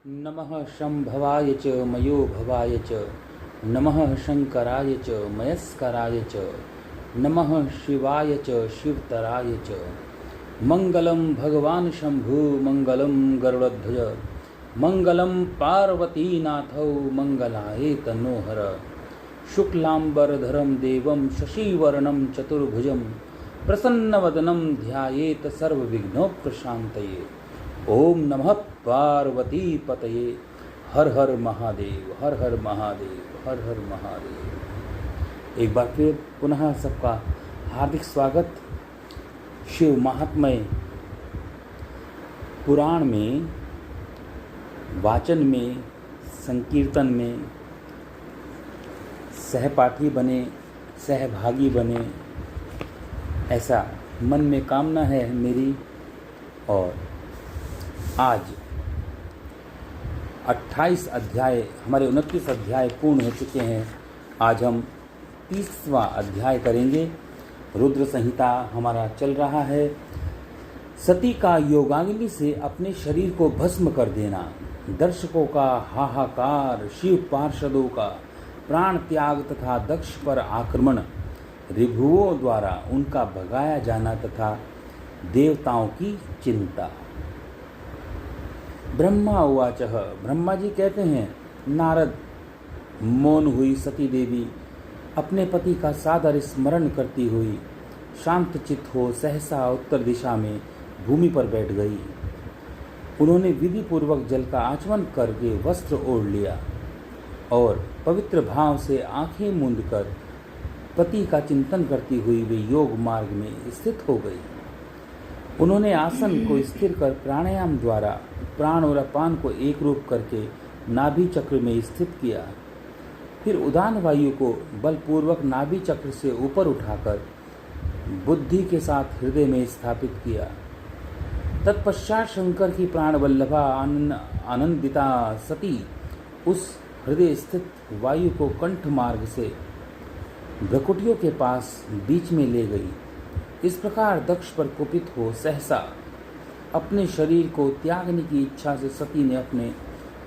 नमः शंभवाय च मयो भवाय च नमः शंकराय च मयस्कराय च नमः शिवाय च शिवतराय च। मंगलम भगवान शंभु मंगलम गरुड़ध्वज मंगलम पार्वतीनाथौ मंगलाय तनोहर। शुक्लांबरधरं देवं शशिवर्णं चतुर्भुजं प्रसन्नवदनं ध्यायेत सर्वविघ्नोपशान्तये। ओम नमः पार्वती पतये। हर हर महादेव, हर हर महादेव, हर हर महादेव। एक बार फिर पुनः सबका हार्दिक स्वागत। शिव महात्म्य पुराण में, वाचन में, संकीर्तन में सहपाठी बने, सहभागी बने, ऐसा मन में कामना है मेरी। और आज 28 अध्याय, हमारे 29 अध्याय पूर्ण हो चुके हैं। आज हम 30वां अध्याय करेंगे। रुद्र संहिता हमारा चल रहा है। सती का योगाग्नि से अपने शरीर को भस्म कर देना, दर्शकों का हाहाकार, शिव पार्षदों का प्राण त्याग तथा दक्ष पर आक्रमण, ऋभुओं द्वारा उनका भगाया जाना तथा देवताओं की चिंता। ब्रह्मा उवाच, ब्रह्मा जी कहते हैं, नारद, मौन हुई सती देवी अपने पति का सादर स्मरण करती हुई शांत चित्त हो सहसा उत्तर दिशा में भूमि पर बैठ गई। उन्होंने विधि पूर्वक जल का आचमन करके वस्त्र ओढ़ लिया और पवित्र भाव से आंखें मूंद कर पति का चिंतन करती हुई वे योग मार्ग में स्थित हो गई। उन्होंने आसन को स्थिर कर प्राणायाम द्वारा प्राण और अपान को एक रूप करके नाभि चक्र में स्थित किया। फिर उदान वायु को बलपूर्वक नाभि चक्र से ऊपर उठाकर बुद्धि के साथ हृदय में स्थापित किया। तत्पश्चात शंकर की प्राण वल्लभा आनंदिता सती उस हृदय स्थित वायु को कंठ मार्ग से भ्रकुटियों के पास बीच में ले गई। इस प्रकार दक्ष पर कुपित हो सहसा अपने शरीर को त्यागने की इच्छा से सती ने अपने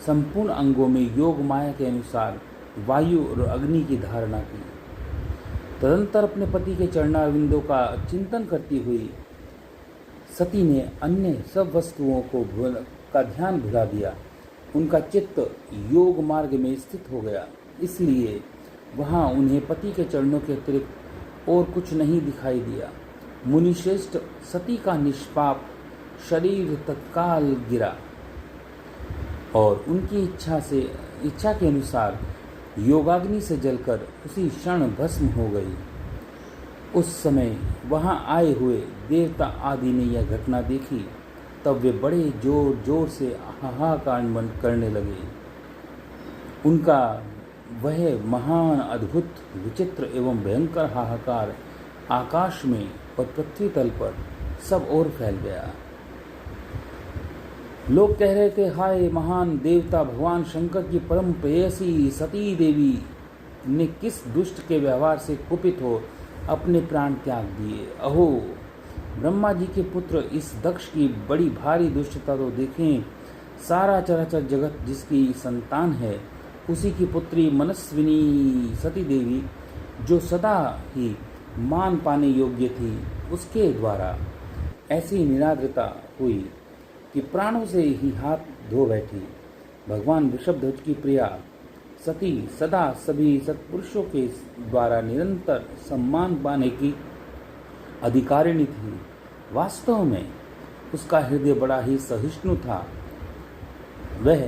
संपूर्ण अंगों में योग माया के अनुसार वायु और अग्नि की धारणा की। तदंतर अपने पति के चरणारविंदों का चिंतन करती हुई सती ने अन्य सब वस्तुओं का ध्यान भुला दिया। उनका चित्त योग मार्ग में स्थित हो गया, इसलिए वहाँ उन्हें पति के चरणों के अतिरिक्त और कुछ नहीं दिखाई दिया। मुनिश्रेष्ठ सती का निष्पाप शरीर तत्काल गिरा और उनकी इच्छा के अनुसार योगाग्नि से जलकर उसी क्षण भस्म हो गई। उस समय वहां आए हुए देवता आदि ने यह घटना देखी, तब वे बड़े जोर जोर से हाहाकार करने लगे। उनका वह महान, अद्भुत, विचित्र एवं भयंकर हाहाकार आकाश में और पृथ्वी तल पर सब ओर फैल गया। लोग कह रहे थे, हाय महान देवता भगवान शंकर की परम प्रेयसी सती देवी ने किस दुष्ट के व्यवहार से कुपित हो अपने प्राण त्याग दिए। अहो ब्रह्मा जी के पुत्र, इस दक्ष की बड़ी भारी दुष्टता तो देखें। सारा चराचर जगत जिसकी संतान है, उसी की पुत्री मनस्विनी सती देवी, जो सदा ही मान पाने योग्य थी, उसके द्वारा ऐसी निराद्रता हुई कि प्राणों से ही हाथ धो बैठी। भगवान वृषभध्वज की प्रिया सती सदा सभी सत्पुरुषों के द्वारा निरंतर सम्मान पाने की अधिकारिणी थी। वास्तव में उसका हृदय बड़ा ही सहिष्णु था। वह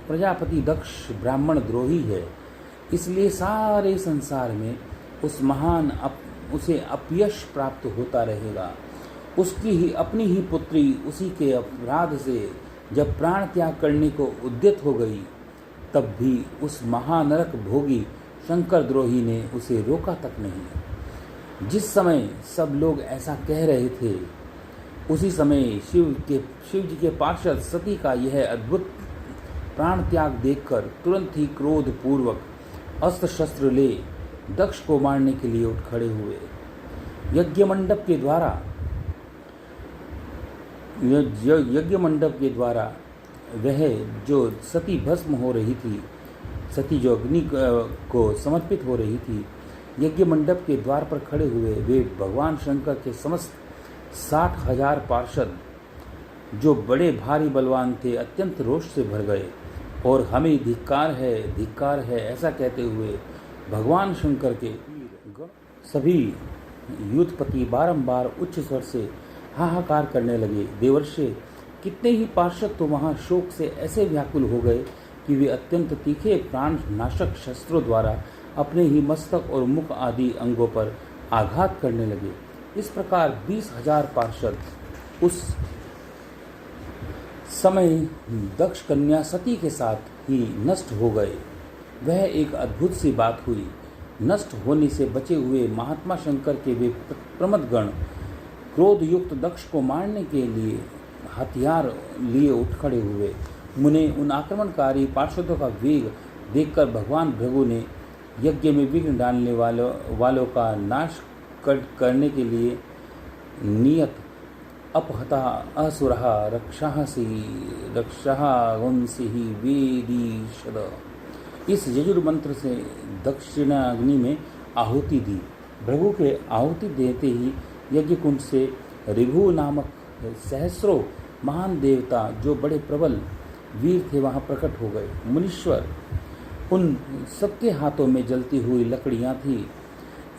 प्रजापति दक्ष ब्राह्मण द्रोही है, इसलिए सारे संसार में उसे अपयश प्राप्त होता रहेगा। उसकी ही अपनी ही पुत्री उसी के अपराध से जब प्राण त्याग करने को उद्यत हो गई, तब भी उस महानरक भोगी शंकर द्रोही ने उसे रोका तक नहीं। जिस समय सब लोग ऐसा कह रहे थे, उसी समय शिव जी के पार्षद सती का यह अद्भुत प्राण त्याग देखकर तुरंत ही क्रोध पूर्वक अस्त्र शस्त्र ले दक्ष को मारने के लिए उठ खड़े हुए। यज्ञ मंडप के द्वारा वह जो सती भस्म हो रही थी, सती जो अग्नि को समर्पित हो रही थी, यज्ञ मंडप के द्वार पर खड़े हुए वे भगवान शंकर के समस्त 60,000 पार्षद, जो बड़े भारी बलवान थे, अत्यंत रोष से भर गए और हमें धिक्कार है ऐसा कहते हुए भगवान शंकर के सभी युद्धपति बारंबार उच्च स्वर से हाहाकार करने लगे। देवर्षि कितने ही पार्षद तो वहां शोक से ऐसे व्याकुल हो गए कि वे अत्यंत तीखे प्राण नाशक शस्त्रों द्वारा अपने ही मस्तक और मुख आदि अंगों पर आघात करने लगे। इस प्रकार 20,000 पार्षद उस समय दक्ष कन्या सती के साथ ही नष्ट हो गए। वह एक अद्भुत सी बात हुई। नष्ट होने से बचे हुए महात्मा शंकर के वे प्रमदगण क्रोध युक्त दक्ष को मारने के लिए हथियार लिए उठ खड़े हुए। मुने उन आक्रमणकारी पार्षदों का वेग देखकर भगवान भृगु ने यज्ञ में विघ्न डालने वालों का नाश करने के लिए नियत अपहता असुरहा रक्षाः वंशी वेदीशद इस यजुर मंत्र से दक्षिणाग्नि में आहुति दी। भृगु के आहुति देते ही यज्ञ कुंड से ऋभु नामक सहस्रों महान देवता जो बड़े प्रबल वीर थे वहां प्रकट हो गए। मुनीश्वर उन सबके हाथों में जलती हुई लकड़ियां थी।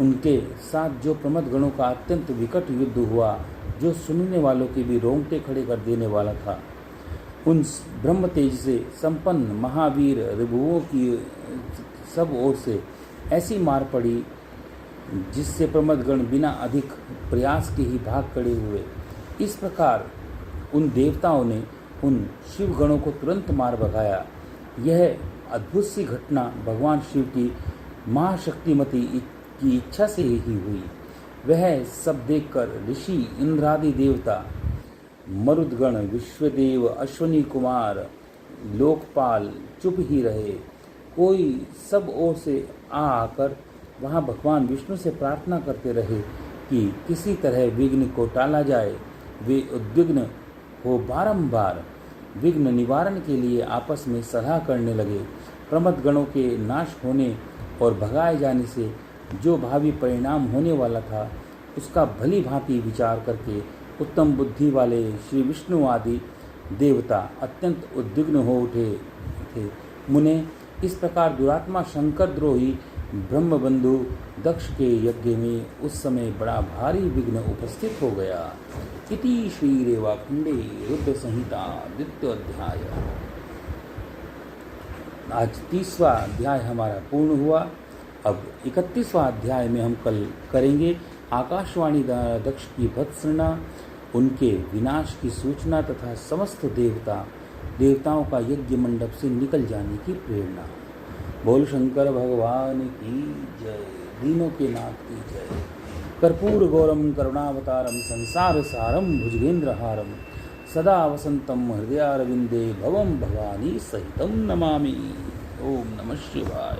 उनके साथ जो प्रमद गणों का अत्यंत विकट युद्ध हुआ, जो सुनने वालों के भी रोंगटे खड़े कर देने वाला था। उन ब्रह्म तेज से संपन्न महावीर ऋभुओं की सब ओर से ऐसी मार पड़ी जिससे प्रमदगण बिना अधिक प्रयास के ही भाग खड़े हुए। इस प्रकार उन देवताओं ने उन शिव गणों को तुरंत मार भगाया। यह अद्भुत सी घटना भगवान शिव की महाशक्तिमती की इच्छा से ही हुई। वह सब देखकर ऋषि इंद्रादि देवता, मरुदगण, विश्वदेव, अश्वनी कुमार, लोकपाल चुप ही रहे। कोई सब ओर से आकर वहां भगवान विष्णु से प्रार्थना करते रहे कि किसी तरह विघ्न को टाला जाए। वे उद्विग्न हो बारंबार विघ्न निवारण के लिए आपस में सलाह करने लगे। प्रमद गणों के नाश होने और भगाए जाने से जो भावी परिणाम होने वाला था, उसका भली भांति विचार करके उत्तम बुद्धि वाले श्री विष्णु आदि देवता अत्यंत उद्विग्न हो उठे थे। मुने इस प्रकार दुरात्मा शंकर द्रोही ब्रह्मबंधु दक्ष के यज्ञ में उस समय बड़ा भारी विघ्न उपस्थित हो गया। इति श्री रेवाखंडे रुद्र संहिता द्वितीय अध्याय। आज 30वां अध्याय हमारा पूर्ण हुआ। अब 31वां अध्याय में हम कल करेंगे आकाशवाणी दक्ष की भत्सना, उनके विनाश की सूचना तथा समस्त देवताओं का यज्ञ मंडप से निकल जाने की प्रेरणा। बोल शंकर भगवान की जय। दीनों के नाथ की जय। कर्पूर गौरम करुणावतारम संसार सारम भुजगेंद्रहारम सदा वसंतम हृदयारविंदे भवम भवानी सहितम नमामि। ओम नमः शिवाय।